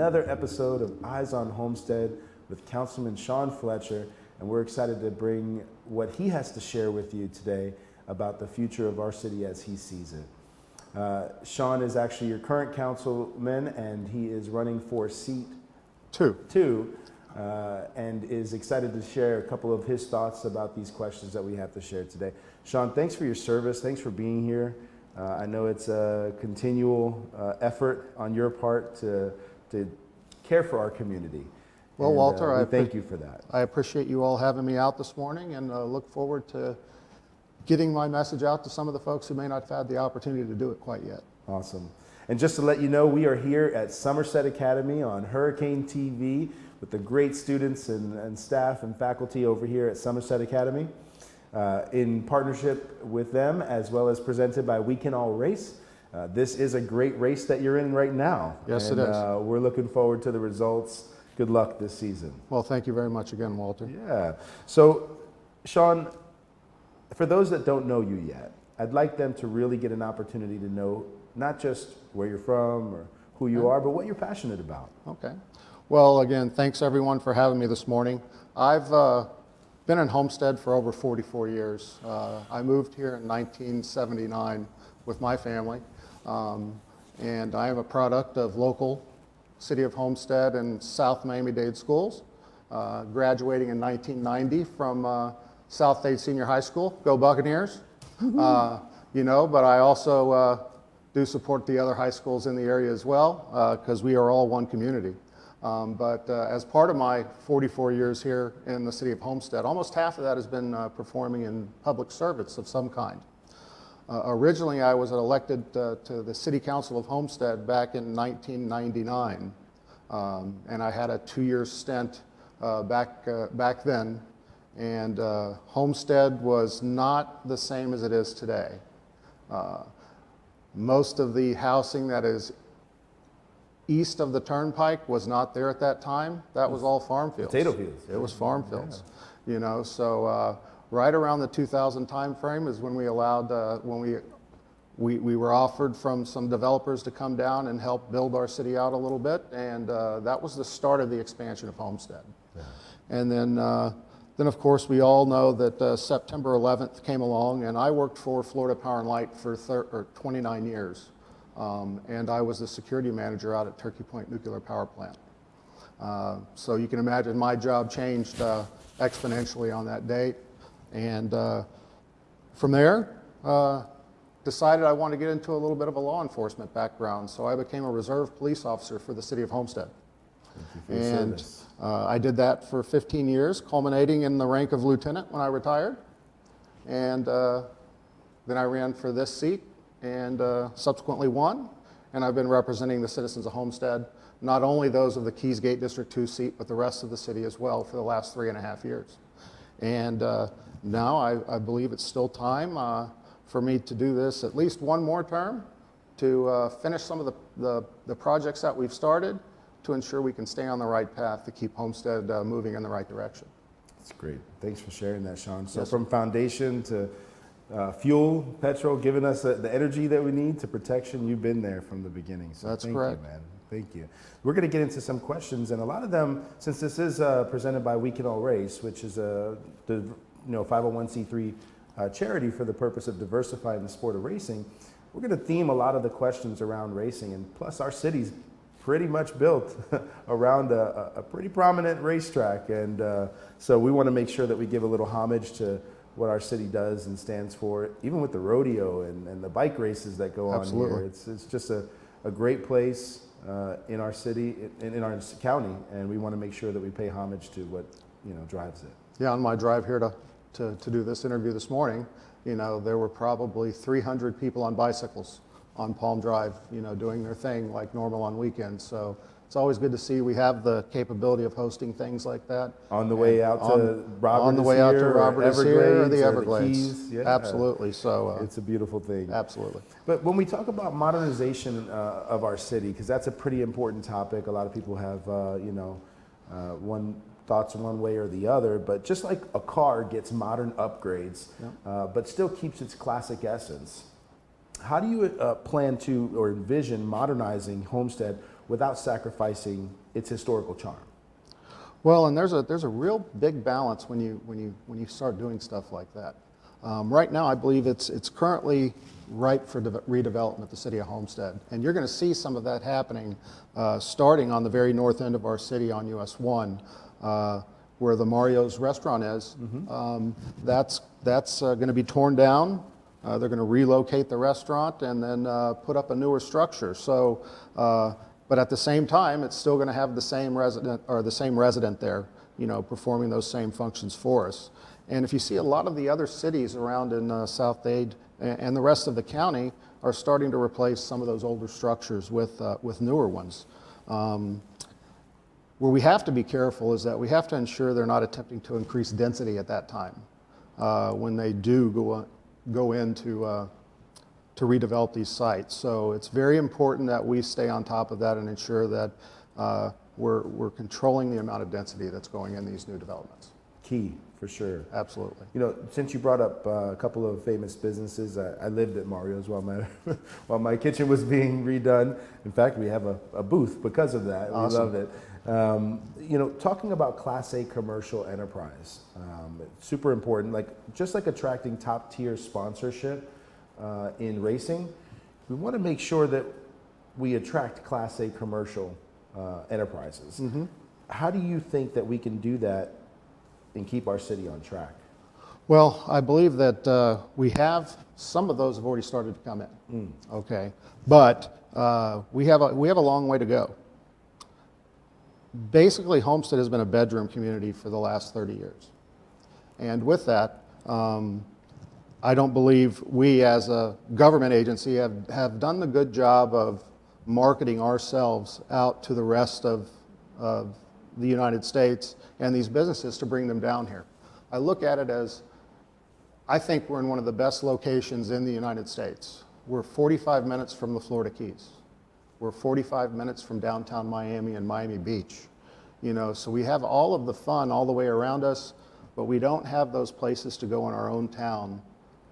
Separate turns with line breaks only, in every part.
another episode of Eyes on Homestead with Councilman Sean Fletcher, and we're excited to bring what he has to share with you today about the future of our city as he sees it. Sean is actually your current councilman, and he is running for seat two, and is excited to share a couple of his thoughts about these questions that we have to share today. Sean, thanks for your service. Thanks for being here. I know it's a continual effort on your part to care for our community.
Well,
and,
Walter, I
thank you for that.
I appreciate you all having me out this morning, and look forward to getting my message out to some of the folks who may not have had the opportunity to do it quite yet.
Awesome. And just to let you know, we are here at Somerset Academy on Hurricane TV with the great students and staff and faculty over here at Somerset Academy. In partnership with them, as well as presented by We Can All Race. This is a great race that you're in right now.
Yes, it is.
We're looking forward to the results. Good luck this season.
Well, thank you very much again, Walter.
Yeah. So, Sean, for those that don't know you yet, I'd like them to really get an opportunity to know not just where you're from or who you are, but what you're passionate about.
Okay. Well, again, thanks everyone for having me this morning. I've been in Homestead for over 44 years. I moved here in 1979 with my family, and I am a product of local City of Homestead and South Miami-Dade schools, graduating in 1990 from South Dade Senior High School. Go Buccaneers! But I also do support the other high schools in the area as well, because we are all one community. But as part of my 44 years here in the City of Homestead, almost half of that has been performing in public service of some kind. Originally, I was elected to the City Council of Homestead back in 1999, and I had a 2-year stint back then, and Homestead was not the same as it is today. Most of the housing that is east of the turnpike was not there at that time. That was all farm fields.
Potato fields.
It was farm fields. Yeah. So right around the 2000 time frame is when we allowed, when we were offered from some developers to come down and help build our city out a little bit, and that was the start of the expansion of Homestead. Yeah. And then of course we all know that September 11th came along, and I worked for Florida Power and Light for 29 years. And I was the security manager out at Turkey Point Nuclear Power Plant. So you can imagine my job changed exponentially on that date. And from there, decided I wanted to get into a little bit of a law enforcement background. So I became a reserve police officer for the City of Homestead. And I did that for 15 years, culminating in the rank of lieutenant when I retired. And then I ran for this seat, and subsequently won, and I've been representing the citizens of Homestead, not only those of the Keys Gate District 2 seat, but the rest of the city as well for the last 3.5 years. And now I believe it's still time for me to do this at least one more term to finish some of the projects that we've started to ensure we can stay on the right path to keep Homestead moving in the right direction.
That's great. Thanks for sharing that, Sean. So
yes,
from foundation to fuel, petrol, giving us the energy that we need, to protection, you've been there from the beginning. So
that's
thank
correct.
You, man. Thank you. We're going to get into some questions, and a lot of them, since this is presented by We Can All Race, which is the 501c3 charity for the purpose of diversifying the sport of racing, we're going to theme a lot of the questions around racing, and plus our city's pretty much built around a pretty prominent racetrack, and so we want to make sure that we give a little homage to what our city does and stands for, even with the rodeo and the bike races that go on here. It's just a great place in our city, in our county, and we want to make sure that we pay homage to what drives it. Yeah,
on my drive here to do this interview this morning, there were probably 300 people on bicycles on Palm Drive, doing their thing like normal on weekends. So it's always good to see we have the capability of hosting things like that.
On the way out to Robert
on the way out to Robert is here, or the
Everglades.
Keys. Yeah. Absolutely. So
it's a beautiful thing.
Absolutely.
But when we talk about modernization of our city, because that's a pretty important topic, a lot of people have thoughts one way or the other. But just like a car gets modern upgrades, but still keeps its classic essence, how do you plan to or envision modernizing Homestead without sacrificing its historical charm.
Well, and there's a real big balance when you start doing stuff like that. Right now, I believe it's currently ripe for redevelopment, the city of Homestead, and you're going to see some of that happening starting on the very north end of our city on US 1, where the Mario's restaurant is. That's going to be torn down. They're going to relocate the restaurant and then put up a newer structure. So. But at the same time, it's still going to have the same resident there, performing those same functions for us. And if you see a lot of the other cities around in South Dade and the rest of the county are starting to replace some of those older structures with newer ones. Where we have to be careful is that we have to ensure they're not attempting to increase density at that time when they do go into to redevelop these sites. So it's very important that we stay on top of that and ensure that we're controlling the amount of density that's going in these new developments.
Key, for sure.
Absolutely.
Since you brought up a couple of famous businesses, I lived at Mario's while my kitchen was being redone. In fact, we have a booth because of that.
Awesome.
We love it. Talking about Class A commercial enterprise, super important. Just like attracting top tier sponsorship in racing, we want to make sure that we attract Class A commercial enterprises. Mm-hmm. How do you think that we can do that and keep our city on track?
Well, I believe that we have some of those have already started to come in. Okay, but we have a long way to go. Basically, Homestead has been a bedroom community for the last 30 years, and with that, I don't believe we as a government agency have done the good job of marketing ourselves out to the rest of the United States and these businesses to bring them down here. I look at it as, I think we're in one of the best locations in the United States. We're 45 minutes from the Florida Keys. We're 45 minutes from downtown Miami and Miami Beach. So we have all of the fun all the way around us, but we don't have those places to go in our own town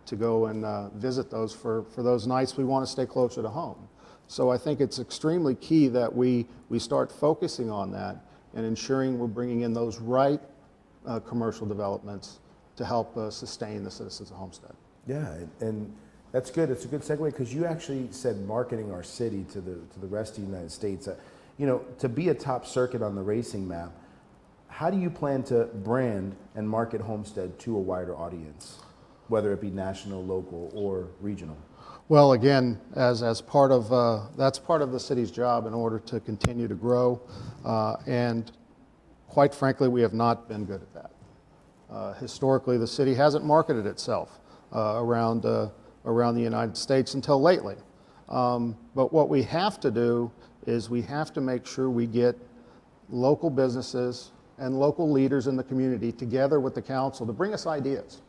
to go and visit those for those nights we want to stay closer to home. So I think it's extremely key that we start focusing on that and ensuring we're bringing in those right commercial developments to help sustain the citizens of Homestead.
Yeah, and that's good. It's a good segue because you actually said marketing our city to the rest of the United States. To be a top circuit on the racing map, how do you plan to brand and market Homestead to a wider audience, whether it be national, local, or regional?
Well, again, as part of that's part of the city's job in order to continue to grow, and quite frankly, we have not been good at that. Historically, the city hasn't marketed itself around the United States until lately. But what we have to do is we have to make sure we get local businesses and local leaders in the community together with the council to bring us ideas.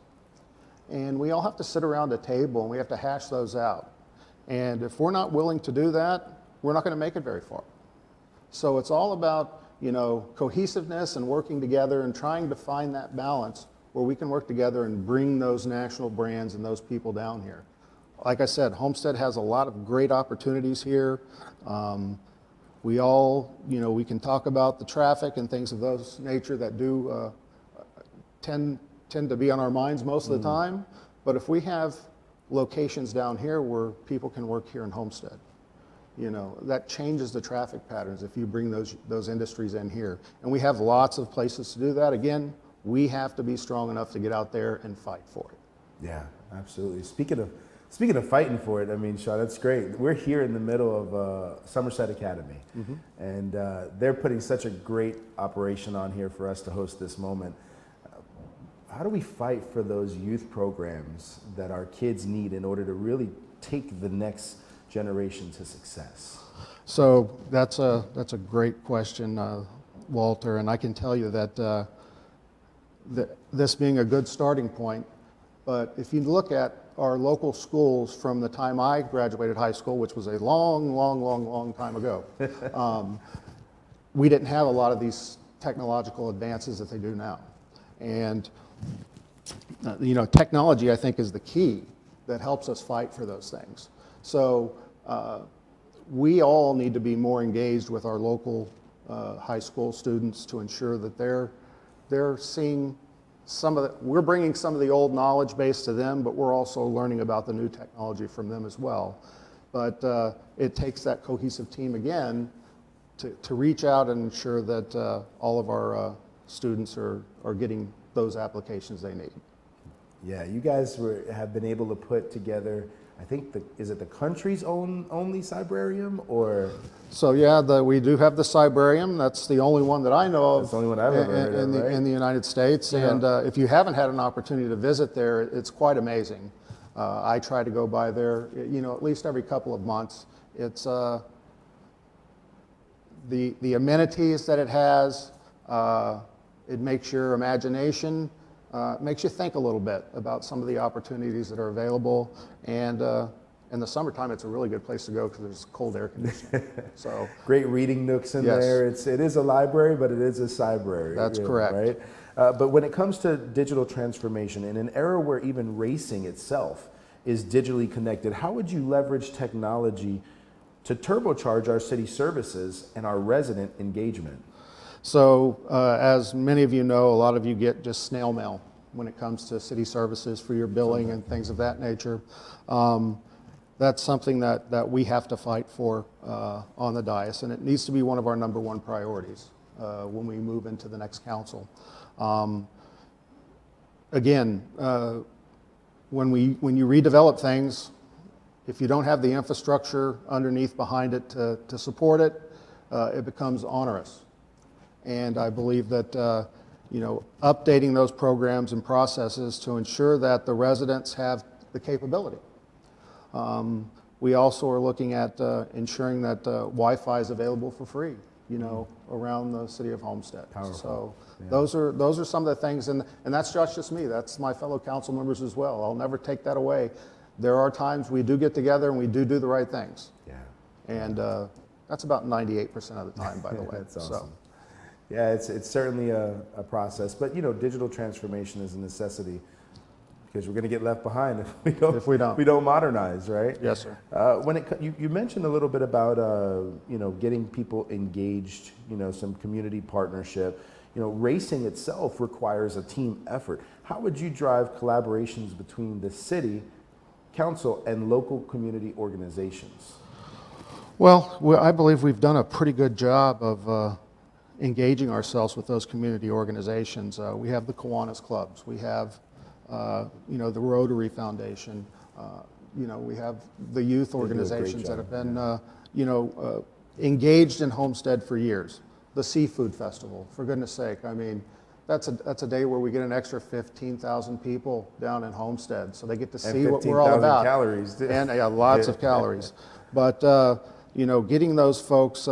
And we all have to sit around a table and we have to hash those out. And if we're not willing to do that, we're not going to make it very far. So it's all about, cohesiveness and working together and trying to find that balance where we can work together and bring those national brands and those people down here. Like I said, Homestead has a lot of great opportunities here. We all, we can talk about the traffic and things of those nature that do tend to be on our minds most of the time, but if we have locations down here where people can work here in Homestead, that changes the traffic patterns if you bring those industries in here. And we have lots of places to do that. Again, we have to be strong enough to get out there and fight for it.
Yeah, absolutely. Speaking of fighting for it, Sean, that's great. We're here in the middle of Somerset Academy, and they're putting such a great operation on here for us to host this moment. How do we fight for those youth programs that our kids need in order to really take the next generation to success?
So that's a great question, Walter, and I can tell you that this being a good starting point, but if you look at our local schools from the time I graduated high school, which was a long time ago, we didn't have a lot of these technological advances that they do now. And technology, I think, is the key that helps us fight for those things. So we all need to be more engaged with our local high school students to ensure that they're seeing we're bringing some of the old knowledge base to them, but we're also learning about the new technology from them as well. But it takes that cohesive team again to reach out and ensure that all of our students are getting those applications they need.
Yeah, you guys have been able to put together, I think, is it the country's only cybrarium, or?
So yeah, we do have the cybrarium. That's the only one that I know of.
That's the only one I've ever heard of, right?
In the United States.
Yeah.
And if you haven't had an opportunity to visit there, it's quite amazing. I try to go by there, at least every couple of months. It's the amenities that it has. It makes your imagination. Makes you think a little bit about some of the opportunities that are available, and in the summertime, it's a really good place to go because there's cold air conditioning. So
great reading nooks in
yes.
there. It is a library, but it is a cybrary.
That's correct.
Right? But when it comes to digital transformation, in an era where even racing itself is digitally connected, how would you leverage technology to turbocharge our city services and our resident engagement?
So as many of you know, a lot of you get just snail mail when it comes to city services for your billing and things of that nature. That's something that we have to fight for on the dais, and it needs to be one of our #1 priorities when we move into the next council. Again, when you redevelop things, if you don't have the infrastructure underneath behind it to support it, it becomes onerous. And I believe that updating those programs and processes to ensure that the residents have the capability. We also are looking at ensuring that Wi-Fi is available for free, around the city of Homestead.
Powerful.
So
Yeah.
those are some of the things, and that's just me. That's my fellow council members as well. I'll never take that away. There are times we do get together and we do the right things.
Yeah.
And that's about 98% of the time, by the way.
That's awesome.
So.
Yeah, it's certainly a process, but digital transformation is a necessity because we're going to get left behind if we don't modernize, right?
Yes, sir.
You mentioned a little bit about getting people engaged, some community partnership. Racing itself requires a team effort. How would you drive collaborations between the city council and local community organizations?
Well, I believe we've done a pretty good job of engaging ourselves with those community organizations. We have the Kiwanis clubs. We have, the Rotary Foundation. We have the youth organizations that have been, engaged in Homestead for years. The Seafood Festival, for goodness sake. I mean, that's a day where we get an extra 15,000 people down in Homestead, so they get to see what we're all about.
Calories.
And lots of calories. But getting those folks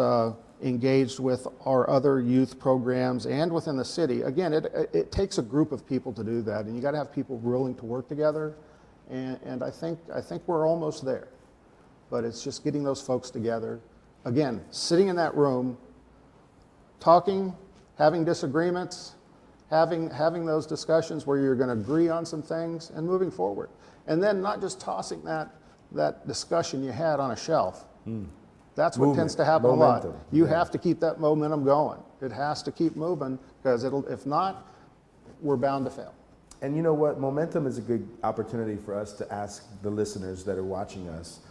engaged with our other youth programs and within the city. Again, it takes a group of people to do that, and you got to have people willing to work together. And I think we're almost there. But it's just getting those folks together. Again, sitting in that room, talking, having disagreements, having those discussions where you're going to agree on some things and moving forward. And then not just tossing that discussion you had on a shelf. That's what tends to happen
momentum.
a lot. You have to keep that momentum going. It has to keep moving because if not, we're bound to fail.
And you know what? Momentum is a good opportunity for us to ask the listeners that are watching us,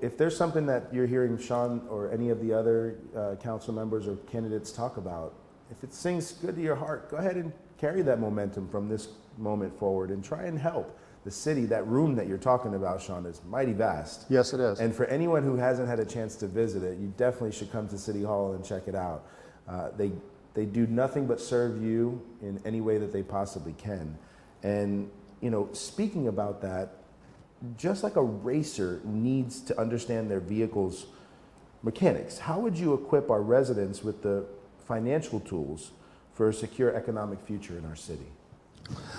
if there's something that you're hearing Sean or any of the other council members or candidates talk about, if it sings good to your heart, go ahead and carry that momentum from this moment forward and try and help the city. That room that you're talking about, Sean, is mighty vast.
Yes, it is.
And for anyone who hasn't had a chance to visit it, you definitely should come to City Hall and check it out. They do nothing but serve you in any way that they possibly can. And, speaking about that, just like a racer needs to understand their vehicle's mechanics, how would you equip our residents with the financial tools for a secure economic future in our city?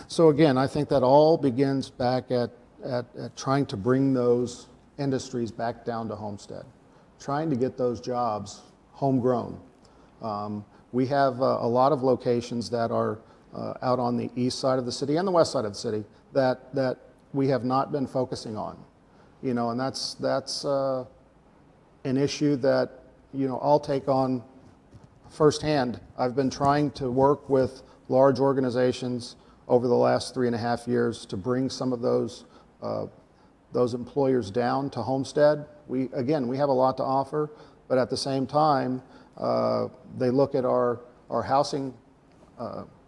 So again, I think that all begins back at trying to bring those industries back down to Homestead, trying to get those jobs homegrown. We have a lot of locations that are out on the east side of the city and the west side of the city that we have not been focusing on, and that's an issue that, I'll take on firsthand. I've been trying to work with large organizations over the last 3.5 years to bring some of those employers down to Homestead. We have a lot to offer, but at the same time, they look at our housing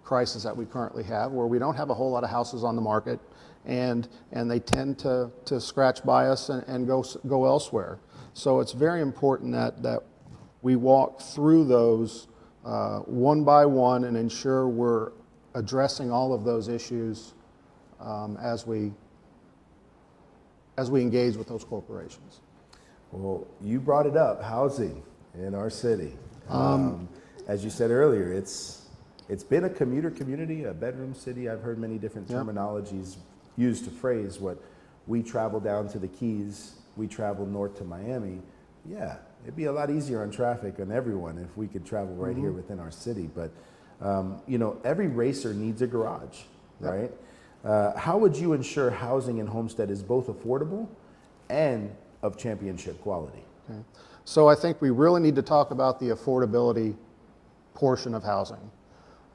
crisis that we currently have, where we don't have a whole lot of houses on the market, and they tend to scratch by us and go elsewhere. So it's very important that we walk through those one by one and ensure we're addressing all of those issues as we engage with those corporations.
Well, you brought it up, housing in our city. As you said earlier, it's been a commuter community, a bedroom city. I've heard many different terminologies used to phrase what we travel down to the Keys, we travel north to Miami. Yeah, it'd be a lot easier on traffic on everyone if we could travel right here within our city. But every racer needs a garage, right? How would you ensure housing in Homestead is both affordable and of championship quality?
Okay. So I think we really need to talk about the affordability portion of housing.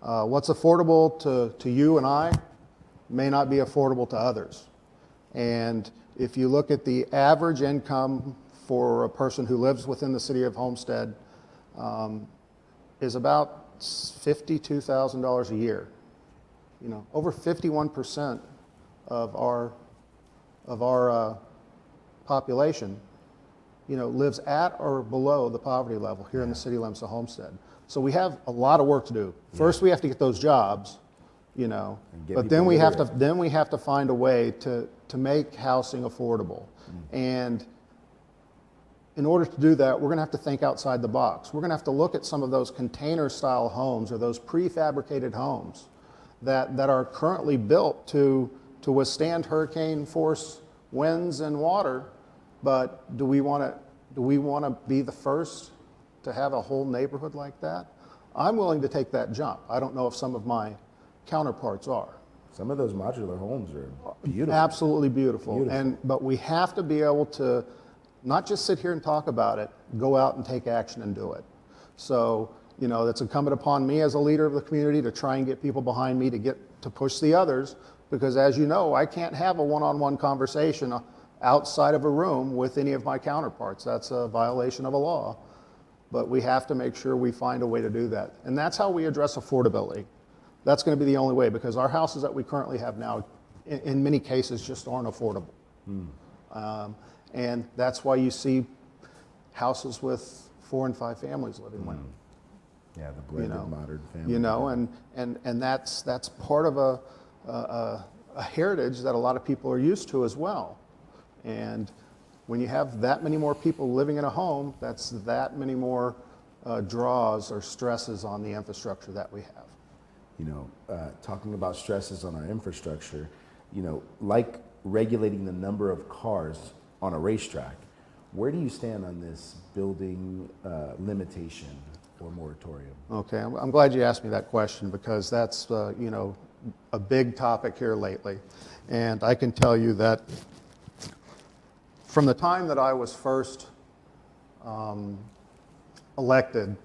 What's affordable to you and I may not be affordable to others. And if you look at the average income for a person who lives within the city of Homestead, is about $52,000 a year. Over 51% of our population, lives at or below the poverty level here in the city limits of Homestead. So we have a lot of work to do. First, we have to get those jobs, but then we have to find a way to make housing affordable. And in order to do that, we're going to have to think outside the box. We're going to have to look at some of those container-style homes or those prefabricated homes that are currently built to withstand hurricane force winds and water. But do we want to be the first to have a whole neighborhood like that? I'm willing to take that jump. I don't know if some of my counterparts are.
Some of those modular homes are beautiful.
Absolutely beautiful. But we have to be able to not just sit here and talk about it, go out and take action and do it. So, it's incumbent upon me as a leader of the community to try and get people behind me to push the others, because as you know, I can't have a one-on-one conversation outside of a room with any of my counterparts. That's a violation of a law. But we have to make sure we find a way to do that. And that's how we address affordability. That's going to be the only way, because our houses that we currently have now, in many cases, just aren't affordable. And that's why you see houses with 4 and 5 families living in them.
Yeah, the blended modern family.
And that's part of a heritage that a lot of people are used to as well. And when you have that many more people living in a home, that's that many more draws or stresses on the infrastructure that we have.
Talking about stresses on our infrastructure, like regulating the number of cars on a racetrack, where do you stand on this building limitation or moratorium?
Okay, I'm glad you asked me that question, because that's a big topic here lately. And I can tell you that from the time that I was first elected,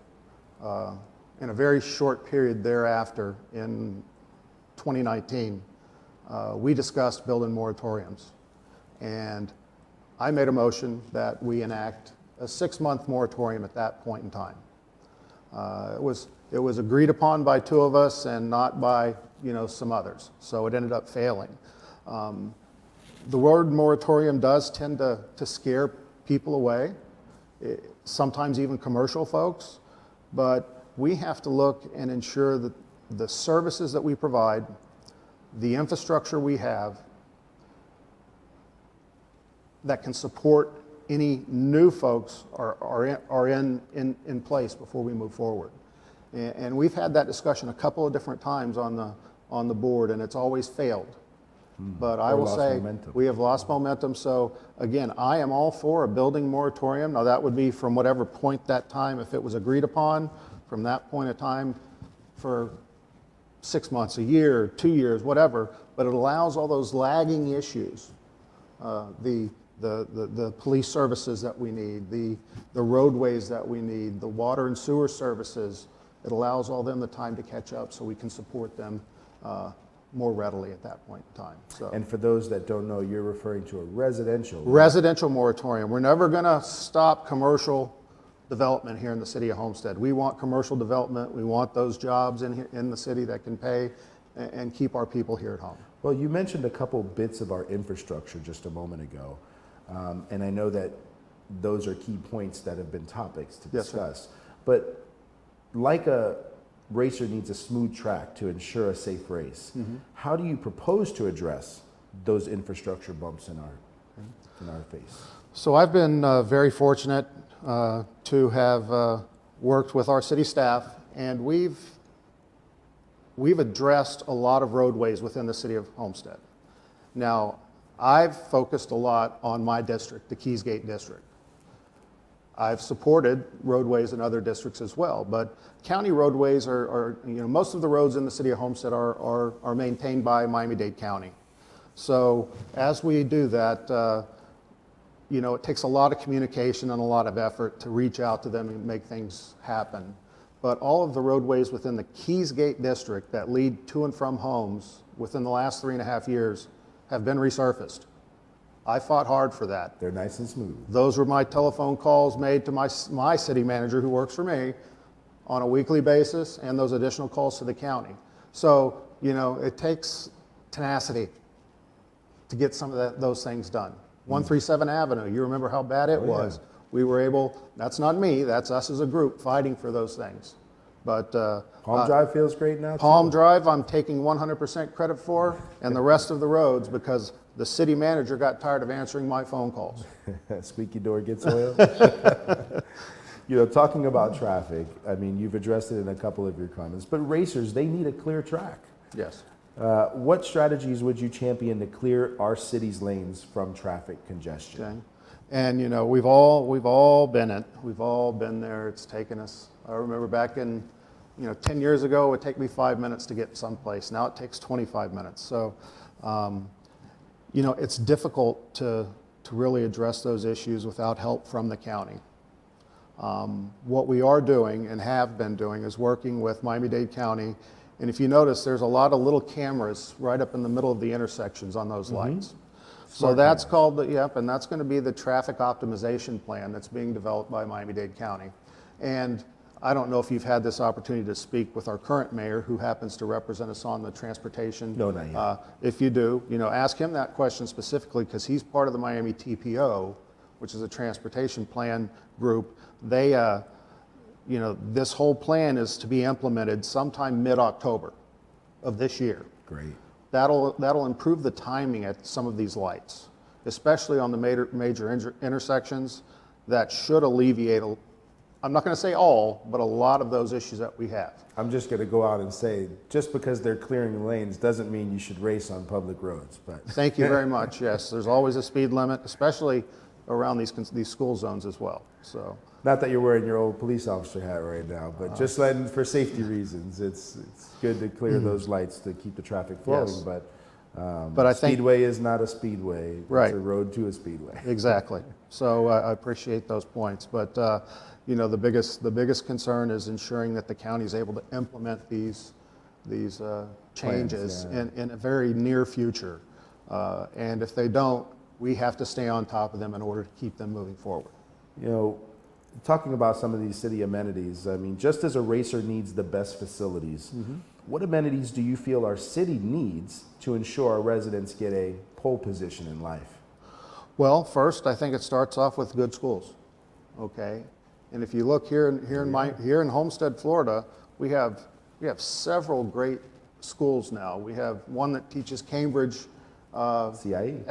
in a very short period thereafter, in 2019, we discussed building moratoriums. And I made a motion that we enact a 6-month moratorium at that point in time. It was agreed upon by 2 of us and not by some others, so it ended up failing. The word moratorium does tend to scare people away, sometimes even commercial folks, but we have to look and ensure that the services that we provide, the infrastructure we have, that can support any new folks are in place before we move forward. And we've had that discussion a couple of different times on the board, and it's always failed. But I will say we have lost momentum. So again, I am all for a building moratorium. Now that would be from whatever point that time, if it was agreed upon, from that point of time for 6 months, a year, 2 years, whatever. But it allows all those lagging issues, the the police services that we need, the roadways that we need, the water and sewer services. It allows all them the time to catch up so we can support them more readily at that point in time. So.
And for those that don't know, you're referring to a residential.
Residential moratorium. We're never going to stop commercial development here in the city of Homestead. We want commercial development. We want those jobs in the city that can pay and keep our people here at home.
Well, you mentioned a couple bits of our infrastructure just a moment ago. And I know that those are key points that have been topics to discuss.
Yes,
but like a racer needs a smooth track to ensure a safe race, how do you propose to address those infrastructure bumps in our face?
So I've been very fortunate to have worked with our city staff, and we've addressed a lot of roadways within the city of Homestead. Now, I've focused a lot on my district, the Keysgate district. I've supported roadways in other districts as well, but county roadways are most of the roads in the city of Homestead are maintained by Miami-Dade County. So as we do that, it takes a lot of communication and a lot of effort to reach out to them and make things happen. But all of the roadways within the Keysgate district that lead to and from homes within the last 3.5 years have been resurfaced. I fought hard for that.
They're nice and smooth.
Those were my telephone calls made to my city manager who works for me on a weekly basis, and those additional calls to the county. So, it takes tenacity to get some of those things done. 137 Avenue, you remember how bad it was.
Yeah.
We were able, that's not me, that's us as a group fighting for those things. But
Palm Drive feels great now,
Palm Drive, I'm taking 100% credit for, and the rest of the roads, because the city manager got tired of answering my phone calls.
Squeaky door gets oil. Talking about traffic, I mean, you've addressed it in a couple of your comments, but racers, they need a clear track.
Yes.
What strategies would you champion to clear our city's lanes from traffic congestion?
Okay. And we've all been it. We've all been there. It's taken us. I remember back in 10 years ago, it would take me 5 minutes to get someplace. Now it takes 25 minutes. So, it's difficult to really address those issues without help from the county. What we are doing and have been doing is working with Miami-Dade County. And if you notice, there's a lot of little cameras right up in the middle of the intersections on those lights. So that's called and that's going to be the traffic optimization plan that's being developed by Miami-Dade County. And I don't know if you've had this opportunity to speak with our current mayor, who happens to represent us on the transportation.
No, not yet.
If you do, ask him that question specifically, because he's part of the Miami TPO, which is a transportation plan group. They, this whole plan is to be implemented sometime mid-October of this year.
Great.
That'll improve the timing at some of these lights, especially on the major intersections. That should alleviate, I'm not going to say all, but a lot of those issues that we have.
I'm just going to go out and say, just because they're clearing lanes doesn't mean you should race on public roads. But
Thank you very much. Yes, there's always a speed limit, especially around these school zones as well. So.
Not that you're wearing your old police officer hat right now, but just letting, for safety reasons, it's good to clear those lights to keep the traffic flowing.
Yes.
But
I think
speedway is not a speedway.
Right.
It's a road to a speedway.
Exactly. So I appreciate those points. But the biggest concern is ensuring that the county is able to implement these changes
Plans,
in a very near future. And if they don't, we have to stay on top of them in order to keep them moving forward.
Talking about some of these city amenities, I mean, just as a racer needs the best facilities, what amenities do you feel our city needs to ensure our residents get a pole position in life?
Well, first, I think it starts off with good schools, okay? And if you look here in Homestead, Florida, we have several great schools now. We have one that teaches Cambridge
CIE.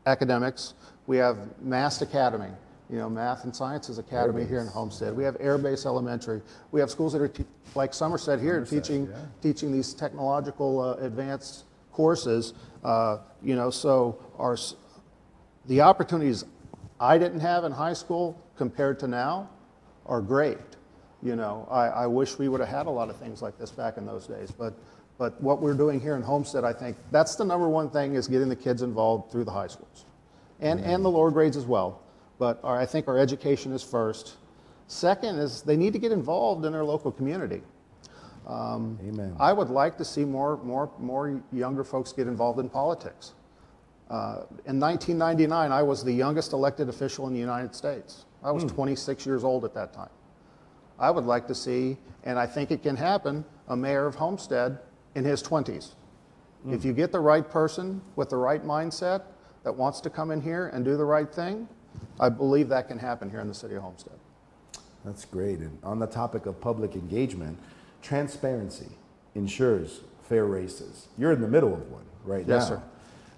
academics. We have Mast Academy, Math and Sciences Academy here in Homestead. We have Air Base Elementary. We have schools that are like Somerset here, teaching these technological advanced courses. So the opportunities I didn't have in high school compared to now are great. I wish we would have had a lot of things like this back in those days. But what we're doing here in Homestead, I think that's the number one thing, is getting the kids involved through the high schools. and the lower grades as well. But I think our education is first. Second is they need to get involved in their local community.
Amen.
I would like to see more younger folks get involved in politics. In 1999, I was the youngest elected official in the United States. I was 26 years old at that time. I would like to see, and I think it can happen, a mayor of Homestead in his 20s. If you get the right person with the right mindset that wants to come in here and do the right thing, I believe that can happen here in the city of Homestead.
That's great. And on the topic of public engagement, transparency ensures fair races. You're in the middle of one right now.
Yes, sir.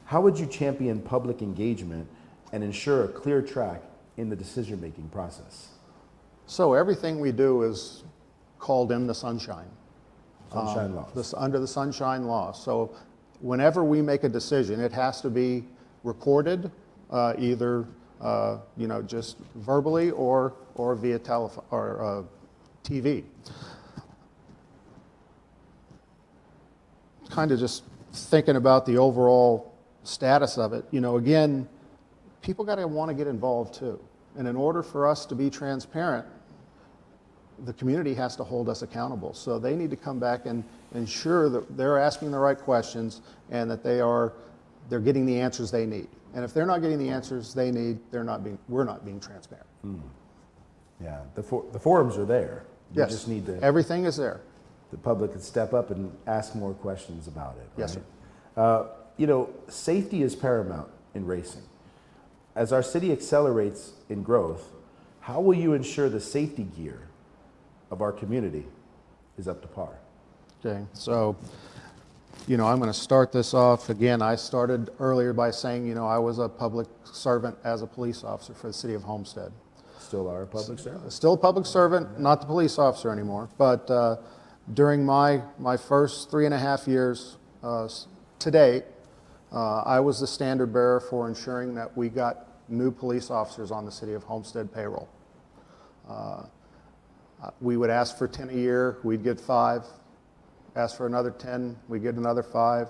How would you champion public engagement and ensure a clear track in the decision-making process?
So everything we do is called in the sunshine.
Sunshine laws.
Under the sunshine law. So whenever we make a decision, it has to be recorded, either just verbally or via telephone or TV. Kind of just thinking about the overall status of it. Again, people got to want to get involved too. And in order for us to be transparent, the community has to hold us accountable. So they need to come back and ensure that they're asking the right questions and that they're getting the answers they need. And if they're not getting the answers they need, we're not being transparent.
Yeah, the forums are there. You
Yes,
just need
everything is there.
the public to step up and ask more questions about it.
Yes,
Right? Safety is paramount in racing. As our city accelerates in growth, how will you ensure the safety gear of our community is up to par?
Okay, so, I'm going to start this off. Again, I started earlier by saying, I was a public servant as a police officer for the city of Homestead.
Still are a public servant?
Still a public servant, not the police officer anymore. But during my first 3.5 years to date, I was the standard bearer for ensuring that we got new police officers on the city of Homestead payroll. We would ask for 10 a year, we'd get 5. Ask for another 10, we'd get another 5.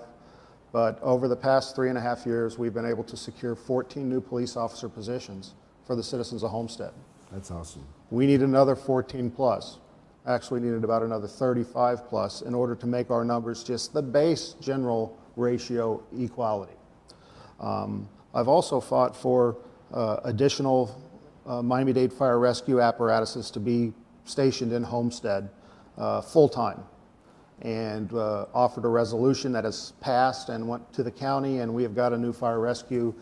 But over the past 3.5 years, we've been able to secure 14 new police officer positions for the citizens of Homestead.
That's awesome.
We need another 14 plus. Actually needed about another 35 plus in order to make our numbers just the base general ratio equality. I've also fought for additional Miami-Dade fire rescue apparatuses to be stationed in Homestead full-time, and offered a resolution that has passed and went to the county, and we have got a new fire rescue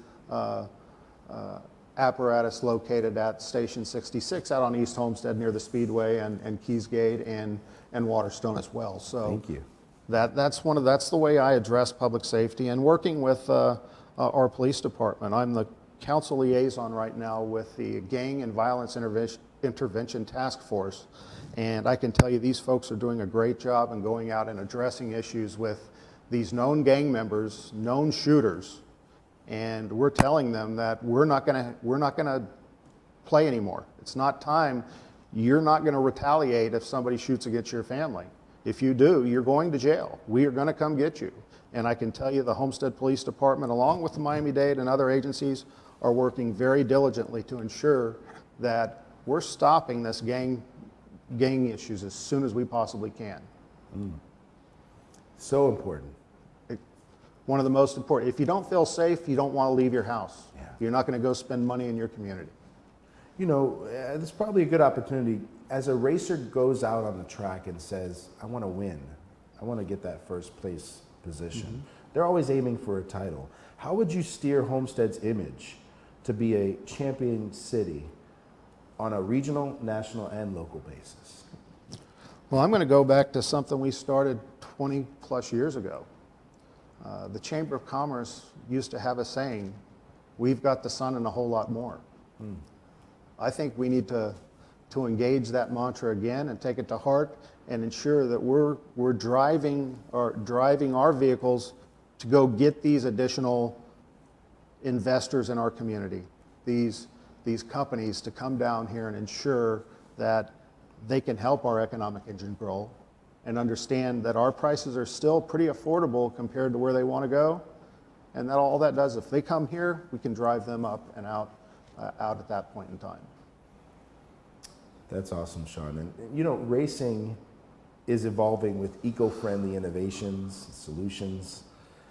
apparatus located at Station 66 out on East Homestead near the Speedway and Keys Gate and Waterstone as well. So
Thank you.
that's the way I address public safety, and working with our police department. I'm the council liaison right now with the Gang and Violence Intervention Task Force, and I can tell you these folks are doing a great job in going out and addressing issues with these known gang members, known shooters, and we're telling them that we're not gonna play anymore. It's not time. You're not gonna retaliate if somebody shoots against your family. If you do, you're going to jail. We are gonna come get you. And I can tell you the Homestead Police Department, along with the Miami-Dade and other agencies, are working very diligently to ensure that we're stopping this gang issues as soon as we possibly can.
So important.
One of the most important. If you don't feel safe, you don't want to leave your house.
Yeah.
You're not going to go spend money in your community.
It's probably a good opportunity as a racer goes out on the track and says, I want to win. I want to get that first place position. Mm-hmm. They're always aiming for a title. How would you steer Homestead's image to be a champion city on a regional, national, and local basis?
Well, I'm going to go back to something we started 20 plus years ago. The Chamber of Commerce used to have a saying, we've got the sun and a whole lot more. I think we need to engage that mantra again and take it to heart and ensure that we're driving our vehicles to go get these additional investors in our community, these companies to come down here and ensure that they can help our economic engine grow and understand that our prices are still pretty affordable compared to where they want to go, And that all that does, if they come here, we can drive them up and out at that point in time.
That's awesome, Sean. And you know, racing is evolving with eco-friendly innovations, solutions.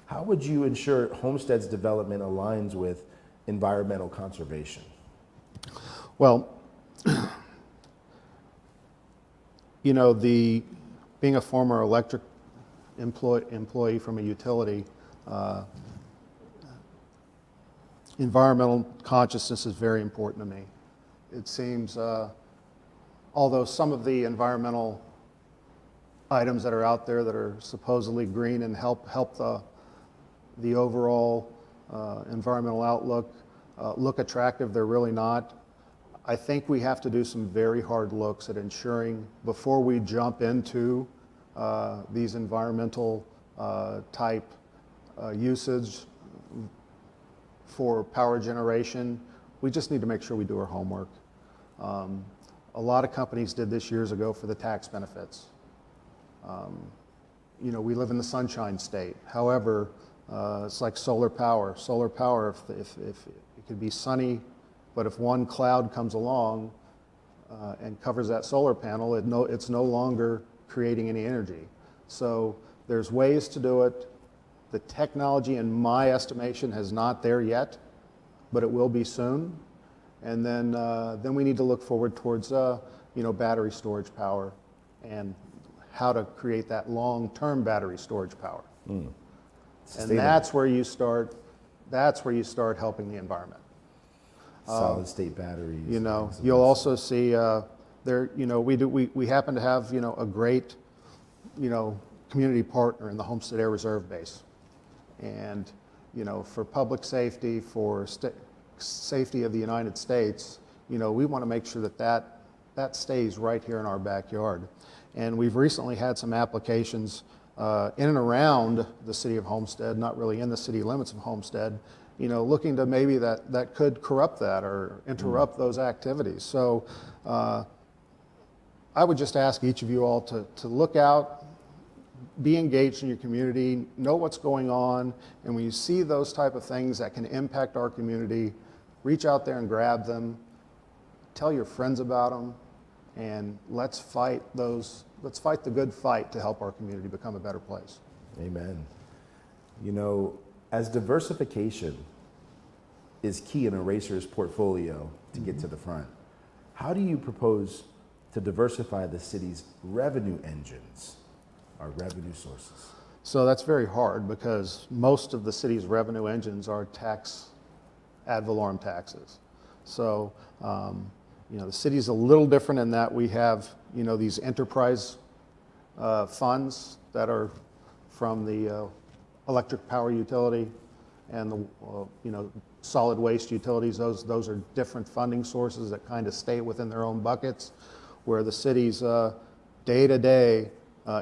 How would you ensure Homestead's development aligns with environmental conservation?
Well, you know, being a former electric employee from a utility, environmental consciousness is very important to me. It seems, although some of the environmental items that are out there that are supposedly green and help the overall environmental outlook look attractive, they're really not. I think we have to do some very hard looks at ensuring before we jump into these environmental type usage for power generation. We just need to make sure we do our homework. A lot of companies did this years ago for the tax benefits. You know, we live in the Sunshine State. However, it's like solar power. Solar power, if it could be sunny, but if one cloud comes along and covers that solar panel, it's no longer creating any energy. So there's ways to do it. The technology, in my estimation, is not there yet, but it will be soon. And then we need to look forward towards you know, battery storage power and how to create that long-term battery storage power. And that's where you start. That's where you start helping the environment.
Solid state batteries.
You know, you'll also see there. You know, we happen to have, you know, a great, you know, community partner in the Homestead Air Reserve Base, and you know, for public safety, for safety of the United States, you know, we want to make sure that stays right here in our backyard. And we've recently had some applications in and around the city of Homestead, not really in the city limits of Homestead, you know, looking to maybe that could corrupt that or interrupt those activities. So I would just ask each of you all to look out, be engaged in your community, know what's going on, and when you see those type of things that can impact our community, reach out there and grab them, tell your friends about them, and let's fight the good fight to help our community become a better place.
Amen. You know, as diversification is key in a racer's portfolio to get to the front, how do you propose to diversify the city's revenue engines, our revenue sources?
So that's very hard because most of the city's revenue engines are ad valorem taxes. So, you know, the city's a little different in that we have, you know, these enterprise funds that are from the electric power utility and the, you know, solid waste utilities. Those are different funding sources that kind of stay within their own buckets, where the city's day-to-day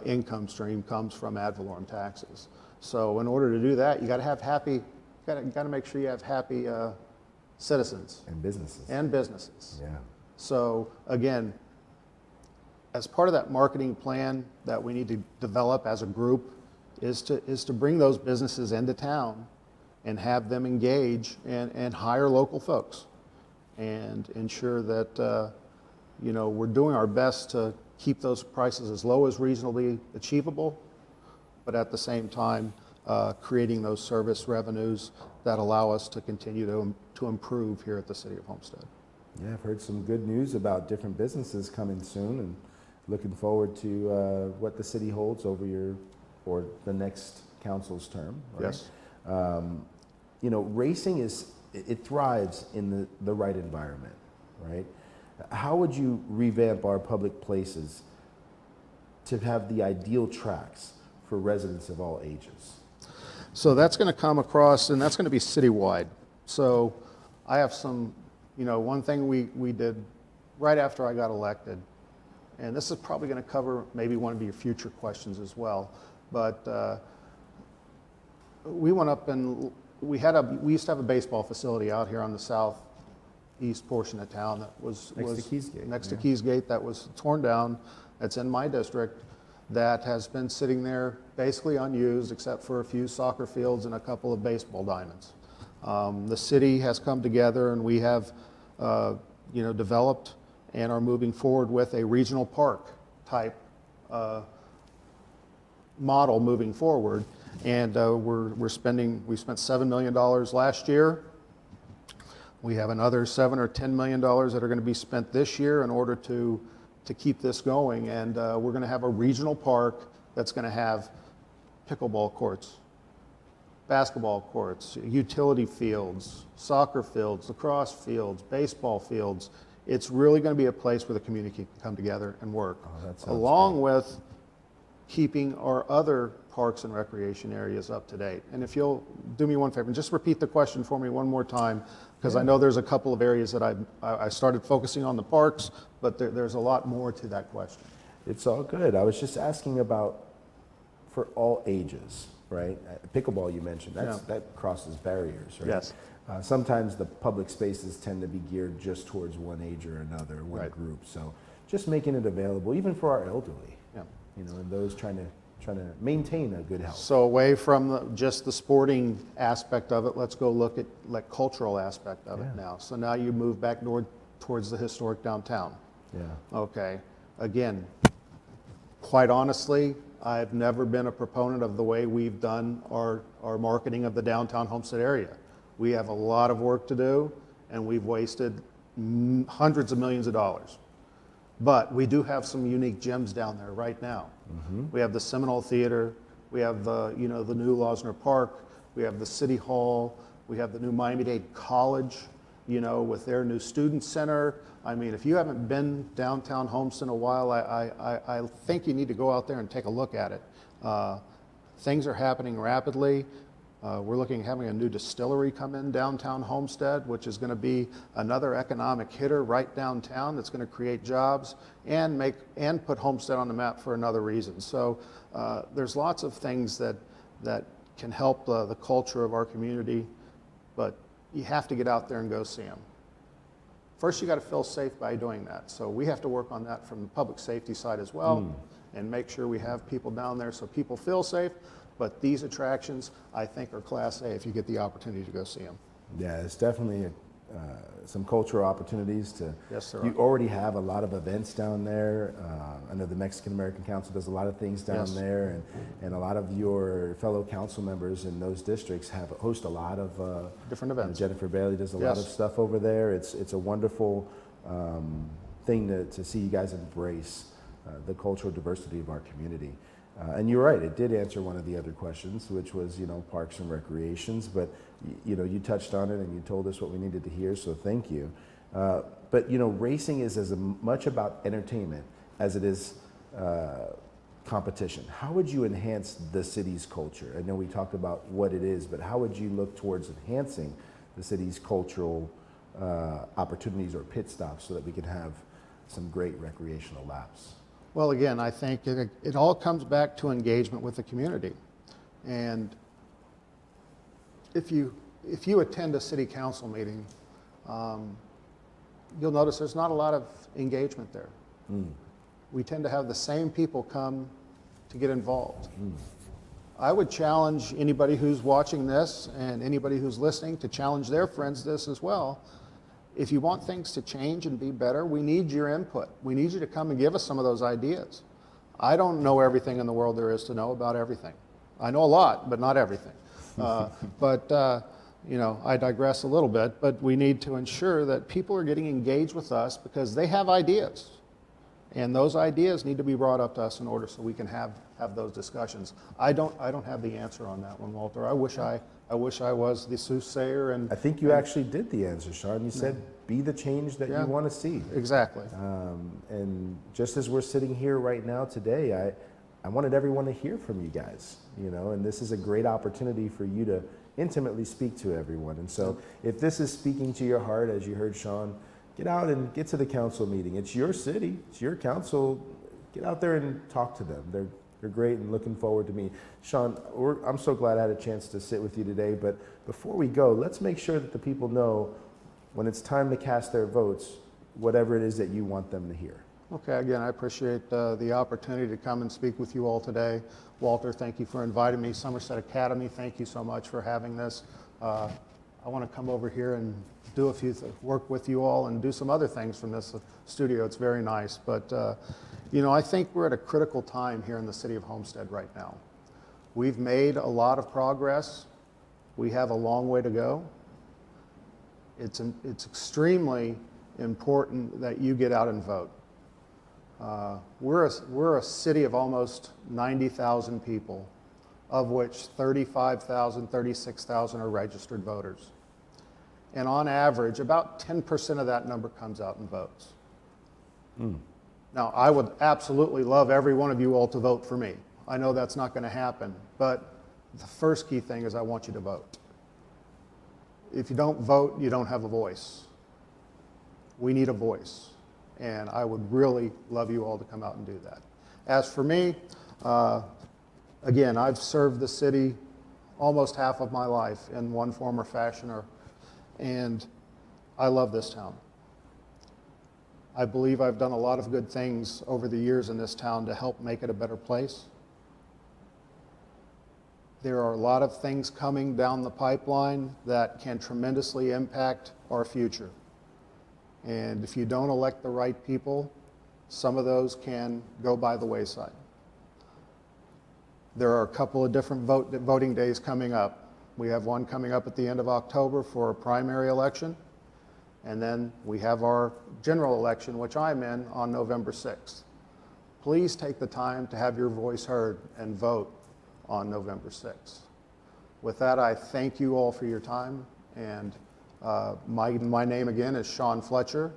income stream comes from ad valorem taxes. So in order to do that, you got to have got to make sure you have happy citizens
and businesses.
Yeah. So again, as part of that marketing plan that we need to develop as a group is to bring those businesses into town and have them engage and hire local folks and ensure that you know, we're doing our best to keep those prices as low as reasonably achievable, but at the same time creating those service revenues that allow us to continue to improve here at the City of Homestead.
Yeah, I've heard some good news about different businesses coming soon, and looking forward to what the city holds over or the next council's term. Right?
Yes.
You know, racing it thrives in the right environment, right? How would you revamp our public places to have the ideal tracks for residents of all ages?
So that's going to come across, and that's going to be citywide. So I have some, you know, one thing we did right after I got elected, and this is probably going to cover maybe one of your future questions as well, but we went up and we used to have a baseball facility out here on the southeast portion of town that was
Next to Keysgate.
Next to Keysgate, that was torn down. That's in my district. that has been sitting there basically unused except for a few soccer fields and a couple of baseball diamonds. The city has come together and we have developed and are moving forward with a regional park type model moving forward. And we spent $7 million last year. We have another $7 or $10 million that are going to be spent this year in order to keep this going. And we're going to have a regional park that's going to have pickleball courts, basketball courts, utility fields, soccer fields, lacrosse fields, baseball fields. It's really going to be a place where the community can come together and work, along with keeping our other parks and recreation areas up to date. And if you'll do me one favor and just repeat the question for me one more time, because I know there's a couple of areas that I started focusing on the parks, but there's a lot more to that question.
It's all good. I was just asking about for all ages, right? Pickleball you mentioned, that crosses barriers, right?
Yes.
Sometimes the public spaces tend to be geared just towards one age or another, one group. So just making it available, even for our elderly, and those trying to maintain a good health.
So away from just the sporting aspect of it, let's go look at cultural aspect of it now. So now you move back towards the historic downtown.
Yeah.
Okay. Again, quite honestly, I've never been a proponent of the way we've done our marketing of the downtown Homestead area. We have a lot of work to do, and we've wasted hundreds of millions of dollars. But we do have some unique gems down there right now. Mm-hmm. We have the Seminole Theater, we have the new Losner Park, we have the City Hall, we have the new Miami-Dade College, with their new student center. I mean, if you haven't been downtown Homestead in a while, I think you need to go out there and take a look at it. Things are happening rapidly. We're looking at having a new distillery come in downtown Homestead, which is going to be another economic hitter right downtown that's going to create jobs and put Homestead on the map for another reason. So there's lots of things that can help the culture of our community, but you have to get out there and go see them. First, you got to feel safe by doing that. So we have to work on that from the public safety side as well, and make sure we have people down there so people feel safe. But these attractions, I think, are Class A if you get the opportunity to go see them.
Yeah, it's definitely some cultural opportunities to.
Yes, there
You
are.
already have a lot of events down there. I know the Mexican American Council does a lot of things down there, and a lot of your fellow council members in those districts host a lot of
Different events.
Jennifer Bailey does a lot of stuff over there. It's a wonderful thing to see you guys embrace the cultural diversity of our community. And you're right, it did answer one of the other questions, which was, parks and recreations, but, you touched on it and you told us what we needed to hear, so thank you. But, racing is as much about entertainment as it is competition. How would you enhance the city's culture? I know we talked about what it is, but how would you look towards enhancing the city's cultural opportunities or pit stops so that we can have some great recreational laps?
Well, again, I think it all comes back to engagement with the community. And if you attend a city council meeting, you'll notice there's not a lot of engagement there. We tend to have the same people come to get involved. I would challenge anybody who's watching this and anybody who's listening to challenge their friends this as well. If you want things to change and be better, we need your input. We need you to come and give us some of those ideas. I don't know everything in the world there is to know about everything. I know a lot, but not everything. I digress a little bit, but we need to ensure that people are getting engaged with us because they have ideas. And those ideas need to be brought up to us in order so we can have those discussions. I don't have the answer on that one, Walter. I wish I was the soothsayer. And
I think you actually did the answer, Sean. You said, be the change that you want to see.
Exactly.
And just as we're sitting here right now today, I wanted everyone to hear from you guys, and this is a great opportunity for you to intimately speak to everyone. And so if this is speaking to your heart, as you heard Sean, get out and get to the council meeting. It's your city, it's your council. Get out there and talk to them. They're great and looking forward to me. Sean, I'm so glad I had a chance to sit with you today, but before we go, let's make sure that the people know when it's time to cast their votes, whatever it is that you want them to hear.
Okay, again, I appreciate the opportunity to come and speak with you all today. Walter, thank you for inviting me. Somerset Academy, thank you so much for having this. I want to come over here and do a few work with you all and do some other things from this studio. It's very nice. But, you know, I think we're at a critical time here in the city of Homestead right now. We've made a lot of progress. We have a long way to go. It's extremely important that you get out and vote. We're a city of almost 90,000 people, of which 35,000, 36,000 are registered voters. And on average, about 10% of that number comes out and votes. Now, I would absolutely love every one of you all to vote for me. I know that's not going to happen, but the first key thing is I want you to vote. If you don't vote, you don't have a voice. We need a voice, and I would really love you all to come out and do that. As for me, again, I've served the city almost half of my life in one form or fashion, and I love this town. I believe I've done a lot of good things over the years in this town to help make it a better place. There are a lot of things coming down the pipeline that can tremendously impact our future. And if you don't elect the right people, some of those can go by the wayside. There are a couple of different voting days coming up. We have one coming up at the end of October for a primary election, and then we have our general election, which I'm in, on November 6th. Please take the time to have your voice heard and vote on November 6th. With that, I thank you all for your time, and my name again is Sean Fletcher.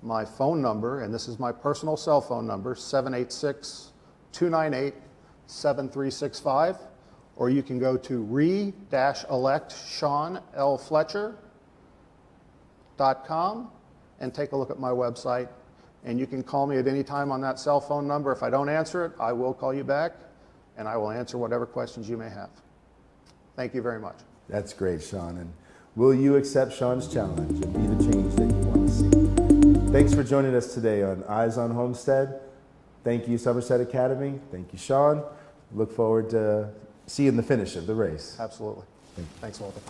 My phone number, and this is my personal cell phone number, 786-298-7365, or you can go to re-elect-seanlfletcher.com and take a look at my website. And you can call me at any time on that cell phone number. If I don't answer it, I will call you back, and I will answer whatever questions you may have. Thank you very much.
That's great, Sean. And will you accept Sean's challenge and be the change that you want to see? Thanks for joining us today on Eyes on Homestead. Thank you, Somerset Academy. Thank you, Sean. Look forward to seeing the finish of the race.
Absolutely.
Thank you.
Thanks, Walter.